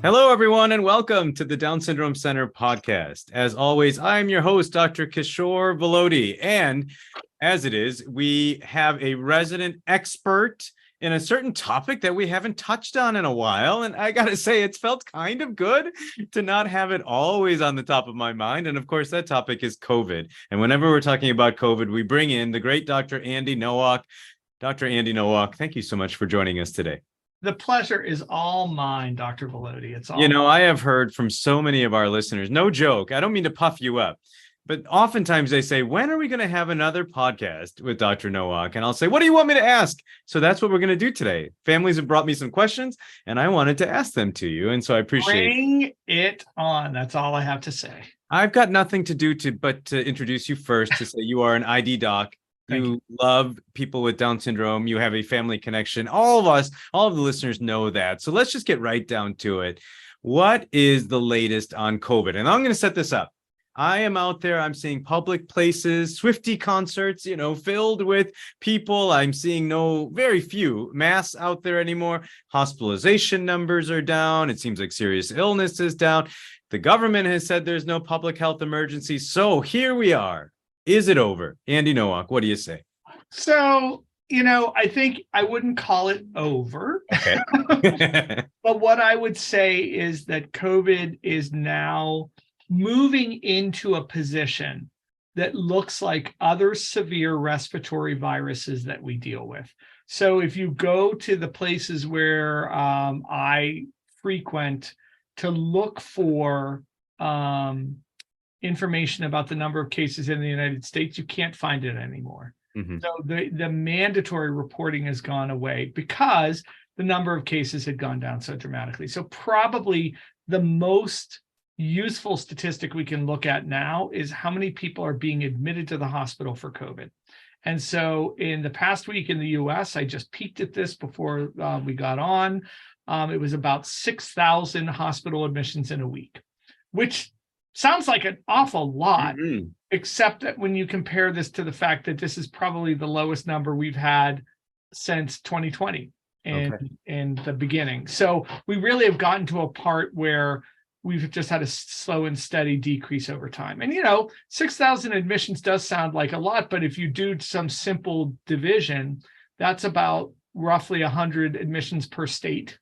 Hello, everyone, and welcome to the Down Syndrome Center podcast. As always, I'm your host, Dr. Kishore Velody. And as it is, we have a resident expert in a certain topic that we haven't touched on in a while. And I got to say, it's felt kind of good to not have it always on the top of my mind. And of course, that topic is COVID. And whenever we're talking about COVID, we bring in the great Dr. Andy Nowalk. Dr. Andy Nowalk, thank you so much for joining us today. The pleasure is all mine, Dr. Velody. It's all I have heard from so many of our listeners, no joke, I don't mean to puff you up, but oftentimes they say, when are we going to have another podcast with Dr. Nowalk? And I'll say, what do you want me to ask? So that's what we're going to do today. Families have brought me some questions and I wanted to ask them to you. And so I appreciate it. Bring it on. That's all I have to say. I've got nothing to do but to introduce you first, to say you are an ID doc. You love people with Down syndrome. You have a family connection. All of us, all of the listeners know that. So let's just get right down to it. What is the latest on COVID? And I'm going to set this up. I am out there. I'm seeing public places, Swiftie concerts, filled with people. I'm seeing very few masks out there anymore. Hospitalization numbers are down. It seems like serious illness is down. The government has said there's no public health emergency. So here we are. Is it over? Andy Nowalk, what do you say? So, I think I wouldn't call it over. Okay. But what I would say is that COVID is now moving into a position that looks like other severe respiratory viruses that we deal with. So if you go to the places where I frequent to look for information about the number of cases in the United States, you can't find it anymore. Mm-hmm. So the mandatory reporting has gone away because the number of cases had gone down so dramatically. So probably the most useful statistic we can look at now is how many people are being admitted to the hospital for COVID. And so in the past week in the US, I just peeked at this before we got on. It was about 6,000 hospital admissions in a week, which sounds like an awful lot, except that when you compare this to the fact that this is probably the lowest number we've had since 2020 in the beginning. So we really have gotten to a part where we've just had a slow and steady decrease over time. And, 6,000 admissions does sound like a lot, but if you do some simple division, that's about roughly 100 admissions per state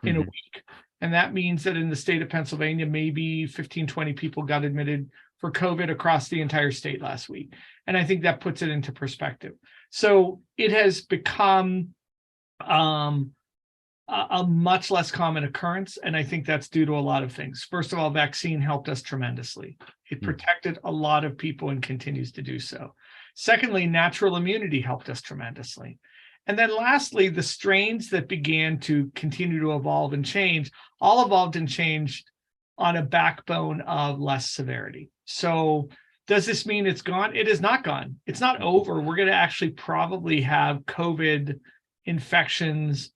in a week. And that means that in the state of Pennsylvania, maybe 15, 20 people got admitted for COVID across the entire state last week. And I think that puts it into perspective. So it has become a much less common occurrence. And I think that's due to a lot of things. First of all, vaccine helped us tremendously. It protected a lot of people and continues to do so. Secondly, natural immunity helped us tremendously. And then lastly, the strains that began to continue to evolve and change, all evolved and changed on a backbone of less severity. So does this mean it's gone? It is not gone. It's not over. We're going to actually probably have COVID infections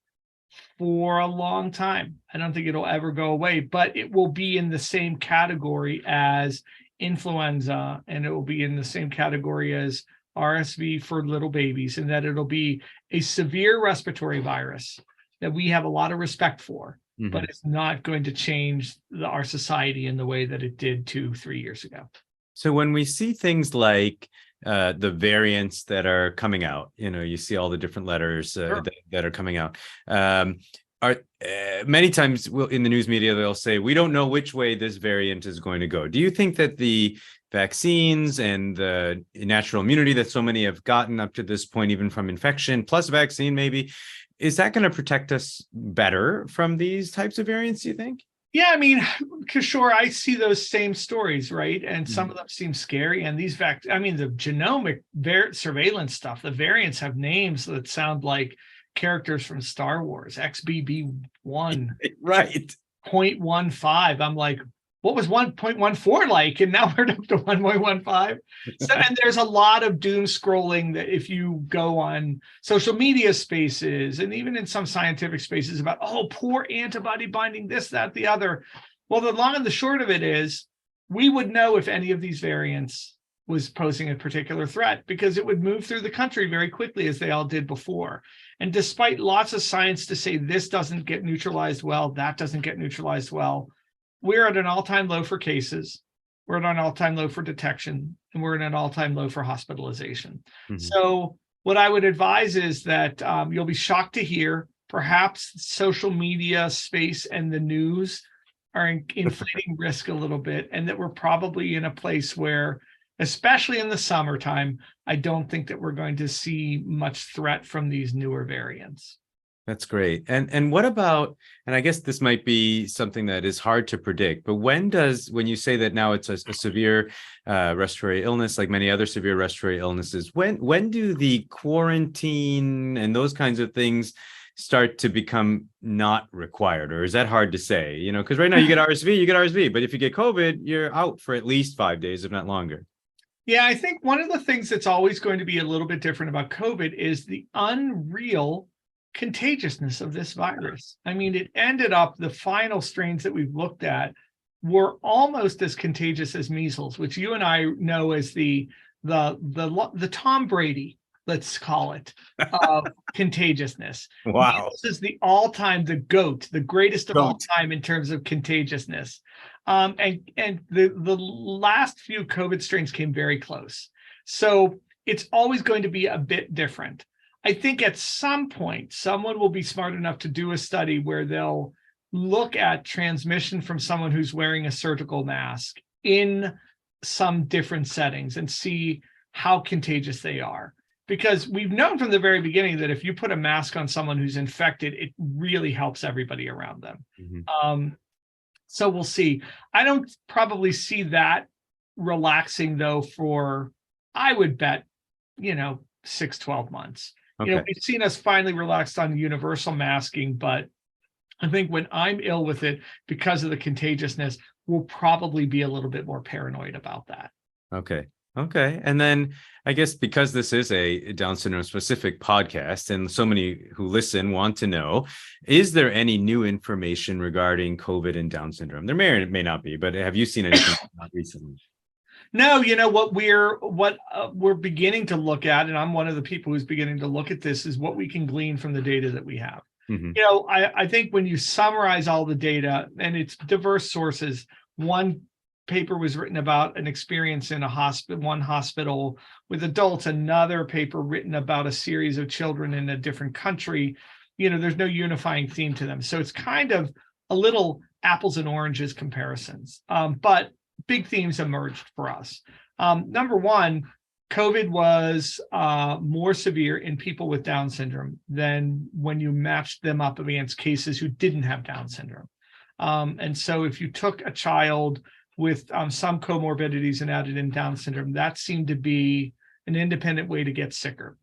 for a long time. I don't think it'll ever go away, but it will be in the same category as influenza, and it will be in the same category as RSV for little babies, and that it'll be a severe respiratory virus that we have a lot of respect for, but it's not going to change our society in the way that it did 2-3 years ago. So when we see things like the variants that are coming out, you see all the different letters that are coming out. Many times in the news media, they'll say, we don't know which way this variant is going to go. Do you think that the vaccines and the natural immunity that so many have gotten up to this point, even from infection plus vaccine, maybe, is that going to protect us better from these types of variants, do you think? Yeah, I mean, Kishore, I see those same stories, right? And some of them seem scary. And these the genomic surveillance stuff, the variants have names that sound like characters from Star Wars, XBB1, right? 0.15. I'm like, what was 1.14 like? And now we're up to 1.15. So, and there's a lot of doom scrolling that if you go on social media spaces and even in some scientific spaces about, oh, poor antibody binding this, that, the other. Well, the long and the short of it is we would know if any of these variants was posing a particular threat because it would move through the country very quickly as they all did before. And despite lots of science to say this doesn't get neutralized well, that doesn't get neutralized well, we're at an all-time low for cases. We're at an all-time low for detection, and we're at an all-time low for hospitalization. So what I would advise is that you'll be shocked to hear perhaps social media space and the news are inflating risk a little bit, and that we're probably in a place where, especially in the summertime, I don't think that we're going to see much threat from these newer variants. That's great. And what about, and I guess this might be something that is hard to predict, but when you say that now it's a severe respiratory illness, like many other severe respiratory illnesses, when do the quarantine and those kinds of things start to become not required? Or is that hard to say? You know, because right now you get RSV, but if you get COVID, you're out for at least 5 days, if not longer. Yeah, I think one of the things that's always going to be a little bit different about COVID is the unreal contagiousness of this virus. I mean, it ended up, the final strains that we've looked at were almost as contagious as measles, which you and I know as the Tom Brady, let's call it, contagiousness. Wow. This is the all-time, the GOAT, the greatest of all time in terms of contagiousness. And the last few COVID strains came very close. So it's always going to be a bit different. I think at some point, someone will be smart enough to do a study where they'll look at transmission from someone who's wearing a surgical mask in some different settings and see how contagious they are. Because we've known from the very beginning that if you put a mask on someone who's infected, it really helps everybody around them. So we'll see. I don't probably see that relaxing, though, for, I would bet, 6-12 months. Okay. We've seen us finally relaxed on universal masking, but I think when I'm ill with it, because of the contagiousness, we'll probably be a little bit more paranoid about that. Okay. And then I guess because this is a Down syndrome specific podcast and so many who listen want to know, is there any new information regarding COVID and Down syndrome? There may or may not be, but have you seen anything recently? No, what we're beginning to look at, and I'm one of the people who's beginning to look at this, is what we can glean from the data that we have. I think when you summarize all the data, and it's diverse sources, one paper was written about an experience in one hospital with adults, another paper written about a series of children in a different country. There's no unifying theme to them. So it's kind of a little apples and oranges comparisons. But big themes emerged for us. Number one, COVID was more severe in people with Down syndrome than when you matched them up against cases who didn't have Down syndrome. And so if you took a child with some comorbidities and added in Down syndrome, that seemed to be an independent way to get sicker,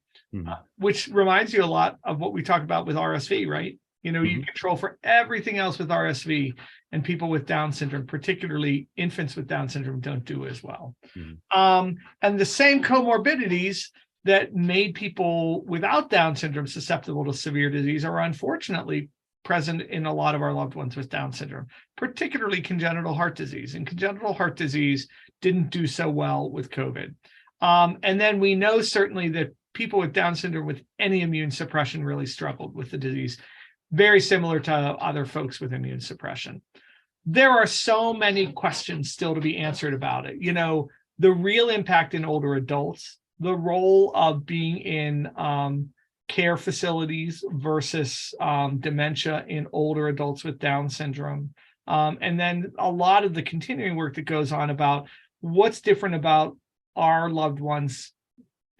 which reminds you a lot of what we talk about with RSV, right? You control for everything else with RSV, and people with Down syndrome, particularly infants with Down syndrome, don't do as well. And the same comorbidities that made people without Down syndrome susceptible to severe disease are unfortunately present in a lot of our loved ones with Down syndrome, particularly congenital heart disease. And congenital heart disease didn't do so well with COVID. And then we know certainly that people with Down syndrome with any immune suppression really struggled with the disease, very similar to other folks with immune suppression. There are so many questions still to be answered about it. The real impact in older adults, the role of being in care facilities versus dementia in older adults with Down syndrome. And then a lot of the continuing work that goes on about what's different about our loved ones'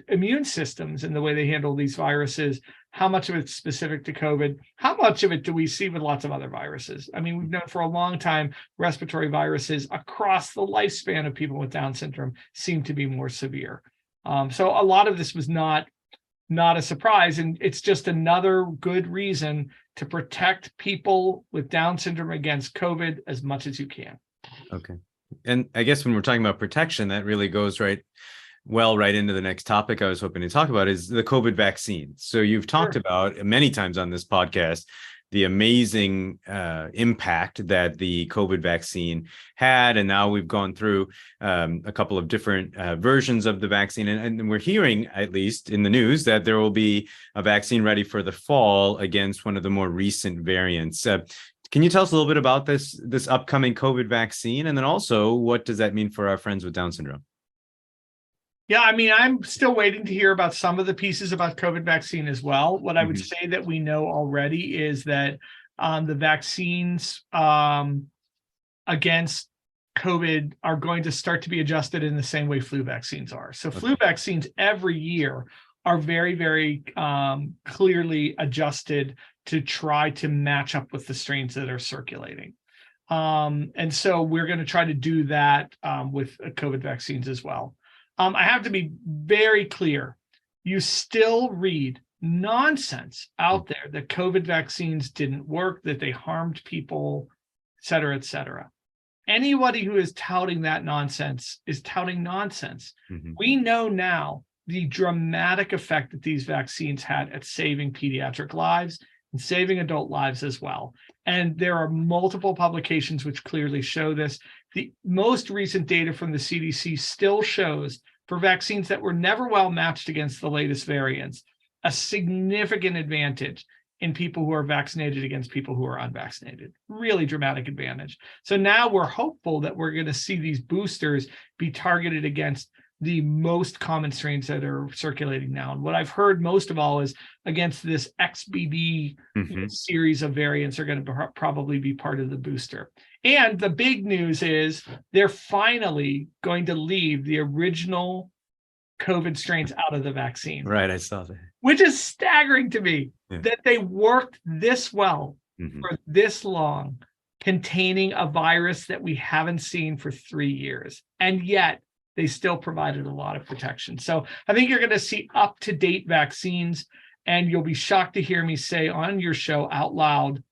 immune systems and the way they handle these viruses. How much of it's specific to COVID? How much of it do we see with lots of other viruses? I mean, we've known for a long time respiratory viruses across the lifespan of people with Down syndrome seem to be more severe. So a lot of this was not a surprise, and it's just another good reason to protect people with Down syndrome against COVID as much as you can. Okay. And I guess when we're talking about protection, that really goes right into the next topic I was hoping to talk about, is the COVID vaccine. So you've talked about many times on this podcast the amazing impact that the COVID vaccine had. And now we've gone through a couple of different versions of the vaccine. And we're hearing, at least in the news, that there will be a vaccine ready for the fall against one of the more recent variants. Can you tell us a little bit about this upcoming COVID vaccine? And then also, what does that mean for our friends with Down syndrome? Yeah, I mean, I'm still waiting to hear about some of the pieces about COVID vaccine as well. What I would say that we know already is that the vaccines against COVID are going to start to be adjusted in the same way flu vaccines are. So flu vaccines every year are very, very clearly adjusted to try to match up with the strains that are circulating. And so we're going to try to do that with COVID vaccines as well. I have to be very clear. You still read nonsense out there that COVID vaccines didn't work, that they harmed people, et cetera, et cetera. Anybody who is touting that nonsense is touting nonsense. We know now the dramatic effect that these vaccines had at saving pediatric lives and saving adult lives as well. And there are multiple publications which clearly show this. The most recent data from the CDC still shows for vaccines that were never well matched against the latest variants, a significant advantage in people who are vaccinated against people who are unvaccinated. Really dramatic advantage. So now we're hopeful that we're going to see these boosters be targeted against the most common strains that are circulating now. And what I've heard most of all is against this XBB series of variants are going to probably be part of the booster. And the big news is they're finally going to leave the original COVID strains out of the vaccine. Right, I saw that. Which is staggering to me that they worked this well for this long, containing a virus that we haven't seen for 3 years. And yet they still provided a lot of protection. So I think you're going to see up-to-date vaccines, and you'll be shocked to hear me say on your show out loud,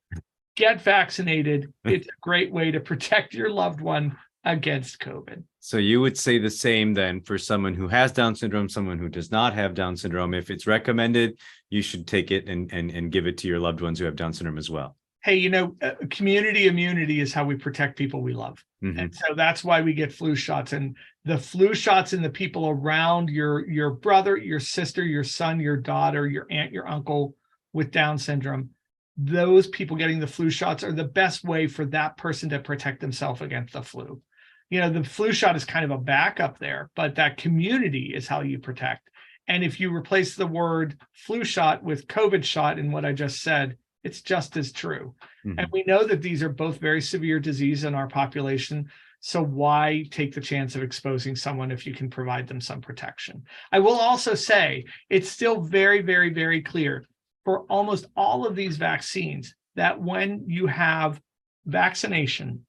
get vaccinated. It's a great way to protect your loved one against COVID. So you would say the same then for someone who has Down syndrome, someone who does not have Down syndrome. If it's recommended, you should take it and give it to your loved ones who have Down syndrome as well. Hey, you know, community immunity is how we protect people we love. And so that's why we get flu shots. And the flu shots in the people around your brother, your sister, your son, your daughter, your aunt, your uncle with Down syndrome, those people getting the flu shots are the best way for that person to protect themselves against the flu. You know, the flu shot is kind of a backup there, but that community is how you protect. And if you replace the word flu shot with COVID shot in what I just said, it's just as true. And we know that these are both very severe disease in our population. So why take the chance of exposing someone if you can provide them some protection? I will also say it's still very, very, very clear for almost all of these vaccines that when you have vaccination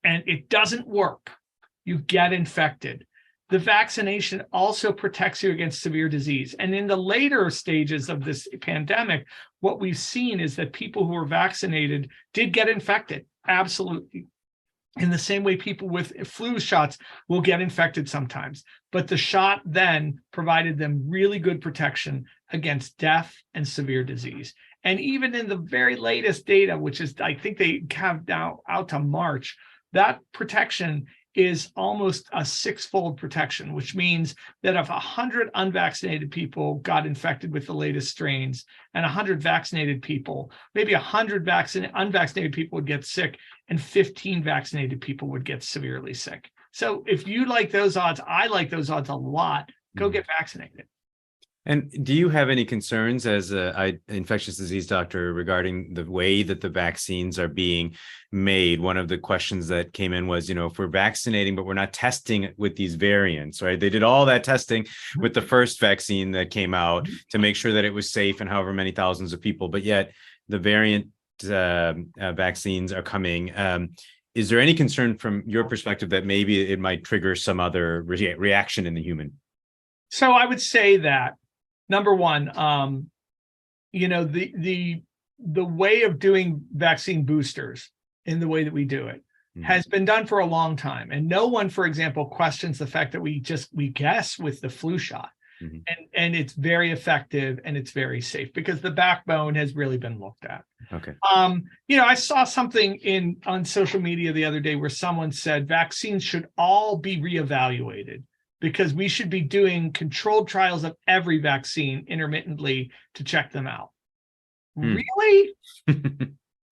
and it doesn't work, you get infected. The vaccination also protects you against severe disease. And in the later stages of this pandemic, what we've seen is that people who were vaccinated did get infected. Absolutely. In the same way, people with flu shots will get infected sometimes. But the shot then provided them really good protection against death and severe disease. And even in the very latest data, which is, I think they have now out to March, that protection is almost a 6-fold protection, which means that if 100 unvaccinated people got infected with the latest strains and 100 vaccinated people, maybe 100 unvaccinated people would get sick and 15 vaccinated people would get severely sick. So if you like those odds, I like those odds a lot. Go get vaccinated. And do you have any concerns as an infectious disease doctor regarding the way that the vaccines are being made? One of the questions that came in was, you know, if we're vaccinating, but we're not testing with these variants, right? They did all that testing with the first vaccine that came out to make sure that it was safe in however many thousands of people, but yet the variant vaccines are coming. Is there any concern from your perspective that maybe it might trigger some other reaction in the human? So I would say that number one, you know, the way of doing vaccine boosters in the way that we do it has been done for a long time. And no one, for example, questions the fact that we guess with the flu shot. and it's very effective and it's very safe because the backbone has really been looked at. Okay. I saw something on social media the other day where someone said vaccines should all be reevaluated because we should be doing controlled trials of every vaccine intermittently to check them out. Really?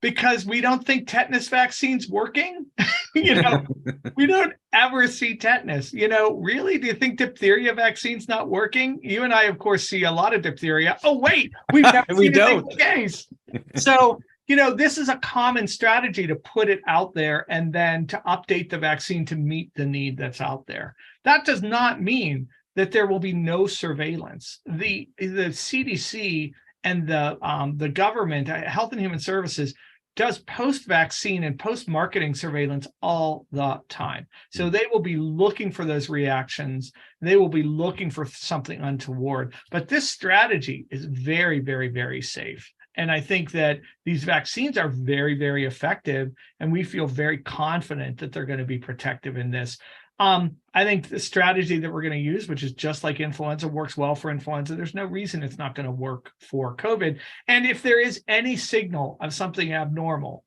Because we don't think tetanus vaccine's working? We don't ever see tetanus. Really? Do you think diphtheria vaccine's not working? You and I, of course, see a lot of diphtheria. Oh, wait, we've never seen a single case. So, this is a common strategy to put it out there and then to update the vaccine to meet the need that's out there. That does not mean that there will be no surveillance. The CDC and the government, Health and Human Services, does post-vaccine and post-marketing surveillance all the time. So they will be looking for those reactions. They will be looking for something untoward. But this strategy is very, very, very safe. And I think that these vaccines are very, very effective, and we feel very confident that they're going to be protective in this. I think the strategy that we're going to use, which is just like influenza, works well for influenza. There's no reason it's not going to work for COVID. And if there is any signal of something abnormal,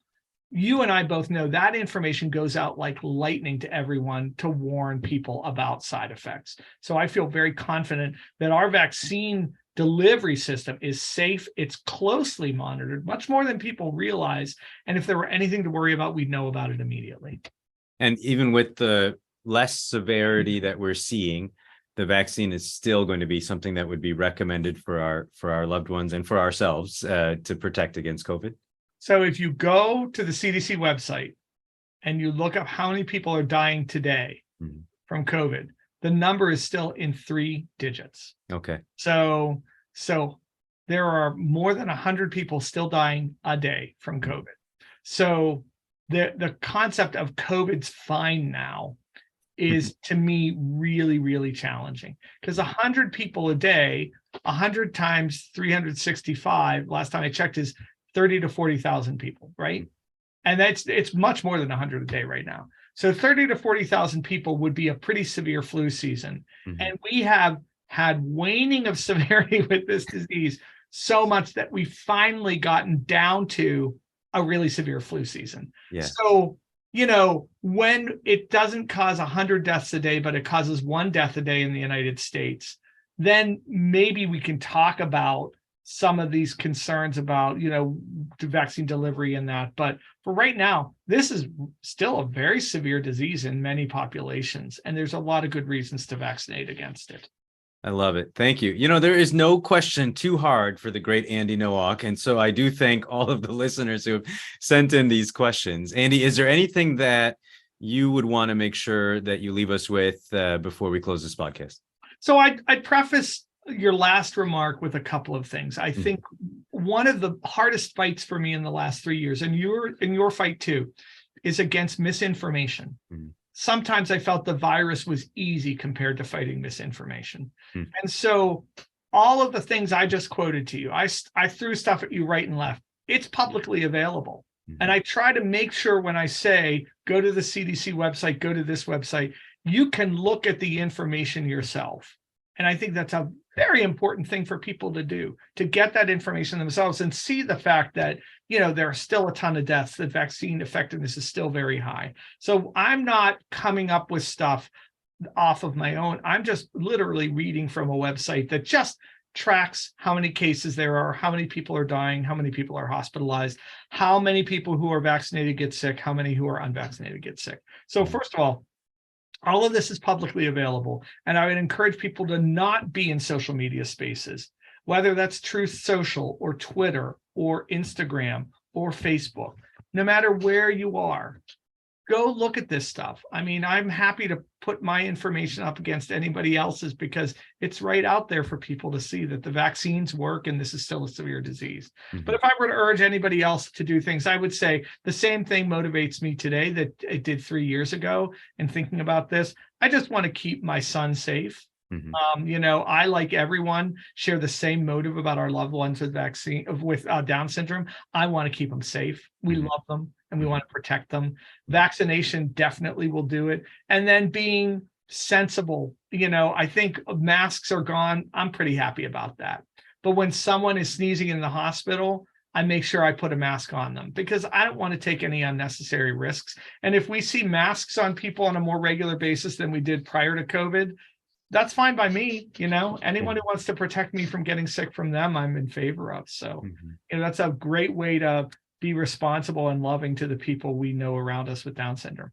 you and I both know that information goes out like lightning to everyone to warn people about side effects. So I feel very confident that our vaccine delivery system is safe. It's closely monitored, much more than people realize. And if there were anything to worry about, we'd know about it immediately. And even with the less severity that we're seeing, the vaccine is still going to be something that would be recommended for our loved ones and for ourselves to protect against COVID. So if you go to the CDC website and you look up how many people are dying today from COVID, the number is still in 3 digits. Okay. So there are more than 100 people still dying a day from COVID. So the concept of COVID's fine now is, to me, really, really challenging, because 100 people a day, 100 times 365, last time I checked, is 30 to 40,000 people, right? And it's much more than 100 a day right now. So 30 to 40,000 people would be a pretty severe flu season. And we have had waning of severity with this disease so much that we've finally gotten down to a really severe flu season. Yeah. So, when it doesn't cause 100 deaths a day, but it causes 1 death a day in the United States, then maybe we can talk about some of these concerns about, vaccine delivery and that. But for right now, this is still a very severe disease in many populations, and there's a lot of good reasons to vaccinate against it. I love it. Thank you. There is no question too hard for the great Andy Nowalk. And so I do thank all of the listeners who have sent in these questions. Andy, is there anything that you would want to make sure that you leave us with before we close this podcast? So I'd preface your last remark with a couple of things. I think one of the hardest fights for me in the last 3 years, and your fight too, is against misinformation. Sometimes I felt the virus was easy compared to fighting misinformation. And so all of the things I just quoted to you, I threw stuff at you right and left. It's publicly available. And I try to make sure when I say, go to the CDC website, go to this website, you can look at the information yourself. And I think that's a very important thing for people to do, to get that information themselves and see the fact that, there are still a ton of deaths, that vaccine effectiveness is still very high. So I'm not coming up with stuff off of my own. I'm just literally reading from a website that just tracks how many cases there are, how many people are dying, how many people are hospitalized, how many people who are vaccinated get sick, how many who are unvaccinated get sick. So first of all of this is publicly available, and I would encourage people to not be in social media spaces, whether that's Truth Social or Twitter or Instagram or Facebook. No matter where you are, go look at this stuff. I mean, I'm happy to put my information up against anybody else's because it's right out there for people to see that the vaccines work and this is still a severe disease. But if I were to urge anybody else to do things, I would say the same thing motivates me today that it did 3 years ago in thinking about this. I just want to keep my son safe. I, like everyone, share the same motive about our loved ones with Down syndrome. I want to keep them safe. We love them and we want to protect them. Vaccination definitely will do it. And then being sensible I think masks are gone. I'm pretty happy about that. But when someone is sneezing in the hospital, I make sure I put a mask on them because I don't want to take any unnecessary risks. And if we see masks on people on a more regular basis than we did prior to COVID, that's fine by me. Anyone who wants to protect me from getting sick from them, I'm in favor of. So, that's a great way to be responsible and loving to the people we know around us with Down syndrome.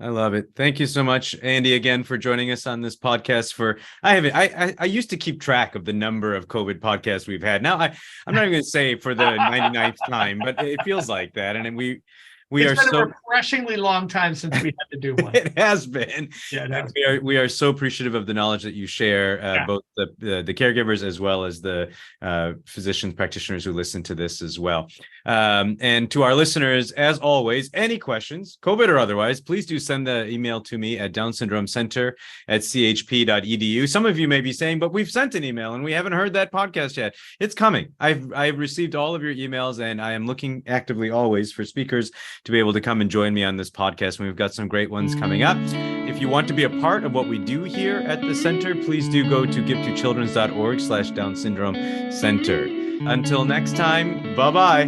I love it. Thank you so much, Andy, again for joining us on this podcast. I used to keep track of the number of COVID podcasts we've had. Now I'm not even going to say for the 99th time, but it feels like that. And It's been a refreshingly long time since we had to do one. It has been. Yeah, we are so appreciative of the knowledge that you share, both the caregivers as well as the physicians, practitioners who listen to this as well. And to our listeners, as always, any questions, COVID or otherwise, please do send the email to me at downsyndromecenter@chp.edu. Some of you may be saying, but we've sent an email and we haven't heard that podcast yet. It's coming. I've received all of your emails, and I am looking actively always for speakers to be able to come and join me on this podcast. We've got some great ones coming up. If you want to be a part of what we do here at the center, please do go to givetochildrens.org/Down Syndrome Center. Until next time, bye-bye.